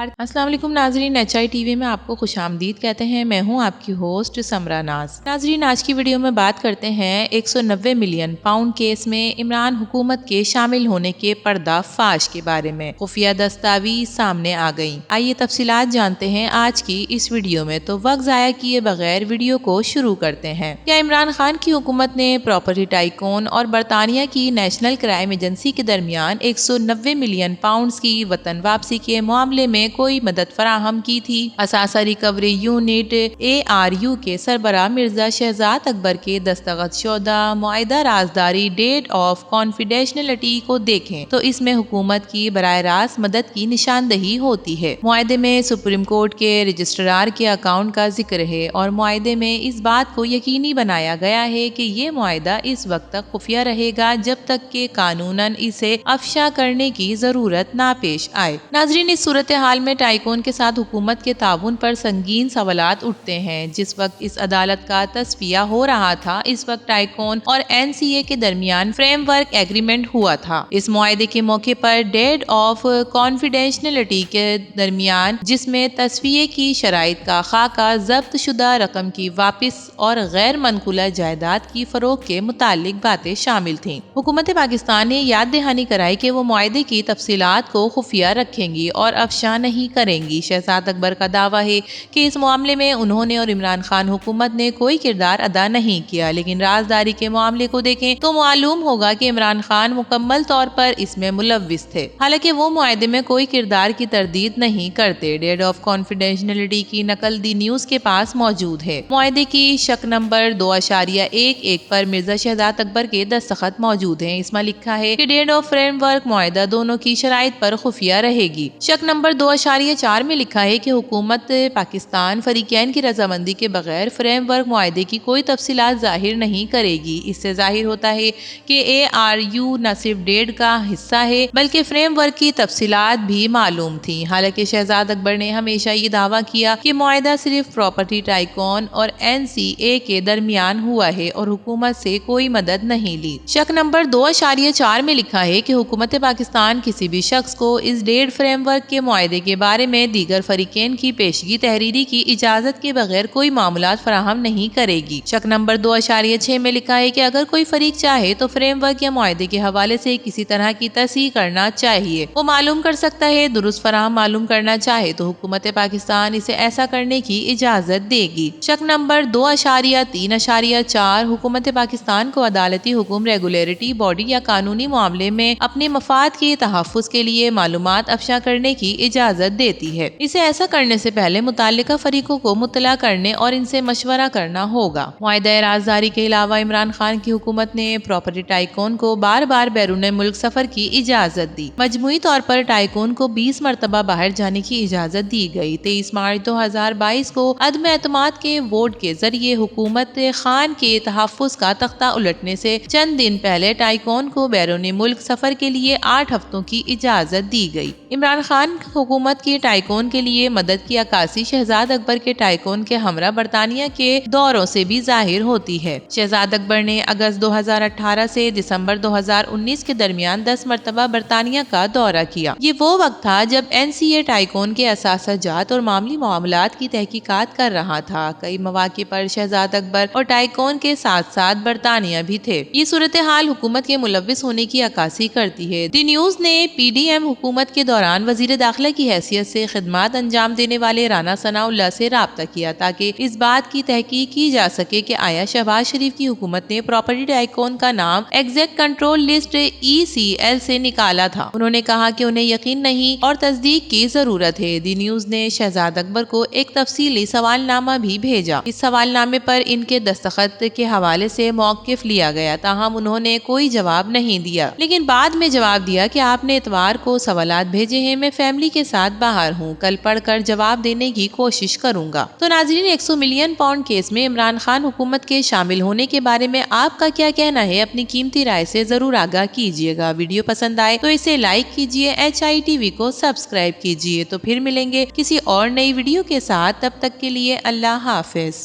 अस्सलाम वालेकुम नाजरीन, HI TV में आपको खुशामदीद कहते हैं। मैं हूं आपकी होस्ट समरा नाज। नाजरीन, आज की वीडियो में बात करते हैं 190 मिलियन पाउंड केस में इमरान हुकूमत के शामिल होने के पर्दाफाश के बारे में खुफिया दस्तावेज सामने आ गयी। आइए तफसीलात जानते हैं आज की इस वीडियो में। तो वक्त जाया किए बगैर वीडियो को शुरू करते हैं। क्या इमरान खान की हुकूमत ने प्रॉपर्टी टाइकून और बरतानिया की नेशनल क्राइम एजेंसी के दरमियान 190 मिलियन पाउंड की वतन वापसी के मामले में कोई मदद फराहम की थी? असासा रिकवरी यूनिट ARU के सरबराह मिर्जा शहजाद अकबर के दस्तखत शुदा मुआहिदा राजदारी डेट ऑफ कॉन्फिडेंशियलिटी को देखें तो इसमें हुकूमत की बराह रास्त मदद की निशानदही होती है। मुआहिदे में सुप्रीम कोर्ट के रजिस्ट्रार के अकाउंट का जिक्र है और मुआहिदे में इस बात को यकीनी बनाया गया है कि ये मुआहिदा इस वक्त तक खुफिया रहेगा जब तक के कानूनन इसे अफशा करने की जरूरत ना पेश आए। नाजरीन, इस सूरत हाल में टाइकून के साथ हुकूमत के ताउन पर संगीन सवालात उठते हैं। जिस वक्त इस अदालत का तस्फिया हो रहा था, इस वक्त टाइकून और NCA के दरमियान फ्रेमवर्क एग्रीमेंट हुआ था। इस मुआहिदे के मौके पर डेट ऑफ कॉन्फिडेंशियलिटी के दरमियान जिसमें तस्फिये की शराइत का खाका, जब्त शुदा रकम की वापिस और गैर मनकुला जायदाद की फरोख के मुतालिक बातें शामिल थीं। हुकूमत पाकिस्तान ने याद दहानी कराई कि वो मुआहिदे की तफसीलात को खुफिया रखेंगी और अफशा नहीं करेंगी। शहजाद अकबर का दावा है कि इस मामले में उन्होंने और इमरान खान हुकूमत ने कोई किरदार अदा नहीं किया, लेकिन राजदारी के मामले को देखें तो मालूम होगा कि इमरान खान मुकम्मल तौर पर इसमें मुलव्विस थे। हालांकि वो मुआहिदे में कोई किरदार की तरदीद नहीं करते। डेट ऑफ कॉन्फिडेंशियलिटी की नकल दी न्यूज के पास मौजूद है। मुआहिदे की शक नंबर 2.11 पर मिर्जा शहजाद अकबर के दस्तखत मौजूद हैं। इसमें लिखा है कि डेट ऑफ फ्रेमवर्क मुआहिदा दोनों की शराइत पर खुफिया रहेगी। शक नंबर 2.4 में लिखा है कि हुकूमत पाकिस्तान फरीकैन की रजामंदी के बगैर फ्रेमवर्क मुआहिदे की कोई तफसीलात जाहिर नहीं करेगी। इससे जाहिर होता है कि ARU न सिर्फ डेट का हिस्सा है बल्कि फ्रेमवर्क की तफसीलात भी मालूम थी। हालांकि शहजाद अकबर ने हमेशा ये दावा किया कि मुआहिदा सिर्फ प्रॉपर्टी टाइकून और NCA के दरमियान हुआ है और हुकूमत से कोई मदद नहीं ली। शक नंबर 2.4 में लिखा है कि हुकूमत पाकिस्तान किसी भी शख्स को इस डेट फ्रेमवर्क के मुआहिदे के बारे में दीगर फरीकैन की पेशगी तहरीरी की इजाजत के बगैर कोई मामलात फराहम नहीं करेगी। शक नंबर 2.6 में लिखा है कि अगर कोई फरीक चाहे तो फ्रेमवर्क या मुआहिदे के हवाले से किसी तरह की तस्हीह करना चाहिए, वो मालूम कर सकता है। दुरुस्त फराहम मालूम करना चाहे तो हुकूमत पाकिस्तान इसे ऐसा करने की इजाजत देगी। शक नंबर 2.3.4 हुकूमत पाकिस्तान को अदालती हुक्म, रेगुलेटरी बॉडी या कानूनी मामले में अपने मफाद के तहफ़्फ़ुज़ के लिए मालूमात अफशा करने की इजाजत देती है। इसे ऐसा करने से पहले मुताल्लिका फरीकों को मुत्तला करने और इनसे मशवरा करना होगा। मुआहिदा राजदारी के अलावा इमरान खान की हुकूमत ने प्रॉपर्टी टाइकून को बार बार बैरून मुल्क सफर की इजाजत दी। मजमूई तौर पर टाइकून को 20 मरतबा बाहर जाने की इजाजत दी गई। 23 मार्च 2022 को अदम एतमाद के वोट के जरिए हुकूमत खान के तहफ़्फ़ुज़ का तख्ता उलटने से चंद दिन पहले टाइकून को बैरून मुल्क सफर के लिए 8 हफ्तों की इजाजत दी गई। इमरान खान हुकूमत की टाइकून के लिए मदद की अक्कासी शहजाद अकबर के टाइकून के हमरा बरतानिया के दौरों से भी जाहिर होती है। शहजाद अकबर ने अगस्त 2018 से दिसंबर 2019 के दरमियान 10 मरतबा बरतानिया का दौरा किया। ये वो वक्त था जब NCA टाइकून के असासाजात और मामली मामलात की तहकीकात कर रहा था। कई मौके पर शहजाद अकबर और टाइकून के साथ साथ बरतानिया भी थे। ये सूरत हाल हुकूमत के मुलव्विस होने की अक्कासी करती है। दी न्यूज ने PDM हुकूमत के दौरान वजीर दाखिला की हैसियत से खिदमत अंजाम देने वाले राना सनाउल्लाह से राब्ता किया ताकि इस बात की तहकीक की जा सके कि आया शहबाज शरीफ की हुकूमत ने प्रॉपर्टी टाइकून का नाम एग्जैक्ट कंट्रोल लिस्ट ECL से निकाला था। उन्होंने कहा कि उन्हें यकीन नहीं और तस्दीक की जरूरत है। दी न्यूज ने शहजाद अकबर को एक तफसीली सवालनामा भी भेजा। इस सवालनामे पर इनके दस्तखत के हवाले से मौकिफ लिया गया, ताहम उन्होंने कोई जवाब नहीं दिया, लेकिन बाद में जवाब दिया कि आपने इतवार को सवालात भेजे हैं, मैं फैमिली के साथ बाहर हूँ, कल पढ़कर जवाब देने की कोशिश करूंगा। तो नाज़रीन, 100 मिलियन पाउंड केस में इमरान खान हुकूमत के शामिल होने के बारे में आपका क्या कहना है? अपनी कीमती राय से जरूर आगाह कीजिएगा। वीडियो पसंद आए तो इसे लाइक कीजिए, HI TV को सब्सक्राइब कीजिए। तो फिर मिलेंगे किसी और नई वीडियो के साथ, तब तक के लिए अल्लाह हाफिज।